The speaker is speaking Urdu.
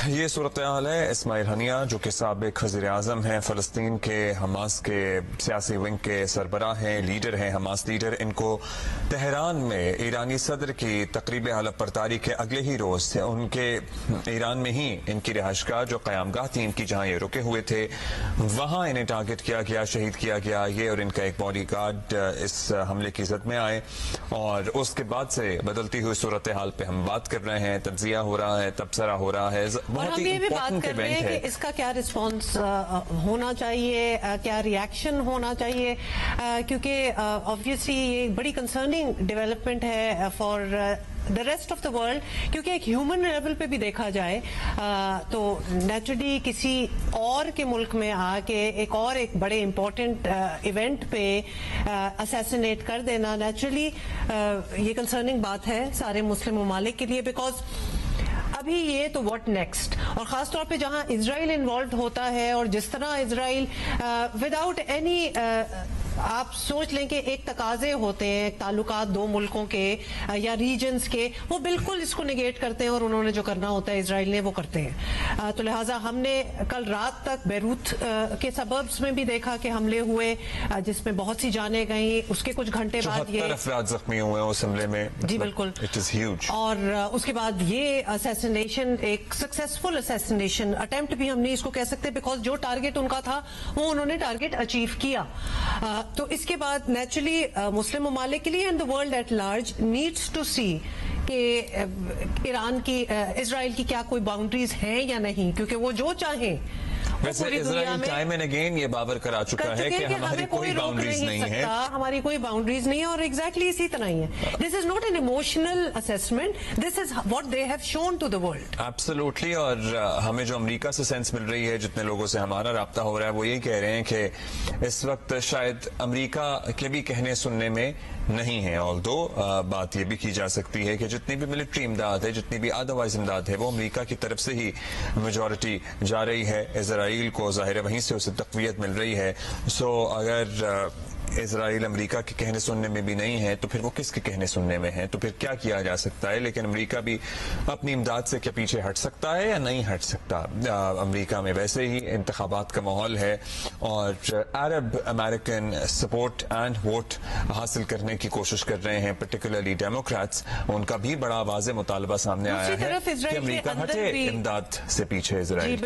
یہ صورتحال ہے اسماعیل ہنیہ جو کہ سابق وزیر اعظم ہیں فلسطین کے، حماس کے سیاسی ونگ کے سربراہ ہیں، لیڈر ہیں، حماس لیڈر. ان کو تہران میں ایرانی صدر کی تقریب حلف برداری کے اگلے ہی روز ان کے ایران میں ہی ان کی رہائش گاہ جو قیام گاہ تھی ان کی، جہاں یہ رکے ہوئے تھے، وہاں انہیں ٹارگٹ کیا گیا، شہید کیا گیا. یہ اور ان کا ایک باڈی گارڈ اس حملے کی زد میں آئے، اور اس کے بعد سے بدلتی ہوئی صورتحال پہ ہم بات کر رہے ہیں. تجزیہ ہو رہا ہے، تبصرہ ہو رہا ہے، اور ہم یہ بھی بات کر رہے ہیں کہ اس کا کیا رسپانس ہونا چاہیے، کیا ری ایکشن ہونا چاہیے، کیونکہ آبویسلی یہ بڑی کنسرننگ ڈیولپمنٹ ہے for the rest of the world. کیونکہ ایک ہیومن لیول پہ بھی دیکھا جائے تو نیچرلی کسی اور کے ملک میں آ کے ایک بڑے امپورٹنٹ ایونٹ پہ اسیسینیٹ کر دینا نیچرلی یہ کنسرننگ بات ہے سارے مسلم ممالک کے لیے. بیکاز ابھی یہ تو واٹ نیکسٹ، اور خاص طور پہ جہاں اسرائیل انوالوڈ ہوتا ہے، اور جس طرح اسرائیل وداؤٹ اینی، آپ سوچ لیں کہ ایک تقاضے ہوتے ہیں تعلقات دو ملکوں کے یا ریجنز کے، وہ بالکل اس کو نگیٹ کرتے ہیں، اور انہوں نے جو کرنا ہوتا ہے اسرائیل نے وہ کرتے ہیں. تو لہٰذا ہم نے کل رات تک بیروت کے سبربز میں بھی دیکھا کہ حملے ہوئے جس میں بہت سی جانیں گئیں. اس کے کچھ گھنٹے بعد 74 افراد زخمی ہوئے اس حملے میں. جی بالکل، اور اس کے بعد یہ اسیسینیشن ایک سکسیسفل اسیسینیشن اٹیمپٹ بھی ہم نہیں اس کو کہہ سکتے، بیکاز جو ٹارگٹ ان کا تھا وہ انہوں نے ٹارگٹ اچیو کیا. تو اس کے بعد نیچرلی مسلم ممالک کے لیے and the world at large needs to see کہ ایران کی، اسرائیل کی کیا کوئی باؤنڈریز ہیں یا نہیں، کیونکہ وہ جو چاہیں. ویسے اسرائیل ٹائم اینڈ اگین یہ باور کرا چکا ہے کہ ہماری کوئی باؤنڈریز نہیں ہے، ہماری کوئی باؤنڈریز نہیں ہے، اور ایگزیکٹلی اسی طرح ہی ہے. This is not an emotional assessment, this is what they have shown to the world. Absolutely. اور ہمیں جو امریکہ سے سینس مل رہی ہے، جتنے لوگوں سے ہمارا رابطہ ہو رہا ہے، وہ یہ کہہ رہے ہیں کہ اس وقت شاید امریکہ کے بھی کہنے سننے میں نہیں ہے. آلدو بات یہ بھی کی جا سکتی ہے کہ جتنی بھی ملٹری امداد ہے، جتنی بھی ادروائز امداد ہے، وہ امریکہ کی طرف سے ہی میجورٹی جا رہی ہے. اسرائیل کو ظاہر ہے وہیں سے اسے تقویت مل رہی ہے. سو اگر اسرائیل امریکہ کے کہنے سننے میں بھی نہیں ہے تو پھر وہ کس کے کہنے سننے میں ہے؟ تو پھر کیا کیا جا سکتا ہے؟ لیکن امریکہ بھی اپنی امداد سے کیا پیچھے ہٹ سکتا ہے یا نہیں ہٹ سکتا؟ امریکہ میں ویسے ہی انتخابات کا ماحول ہے، اور عرب امریکن سپورٹ اینڈ ووٹ حاصل کرنے کی کوشش کر رہے ہیں، پرٹیکولرلی ڈیموکریٹس. ان کا بھی بڑا واضح مطالبہ سامنے آیا ہے کہ امریکہ ہٹے امداد سے پیچھے اسرائیل کی.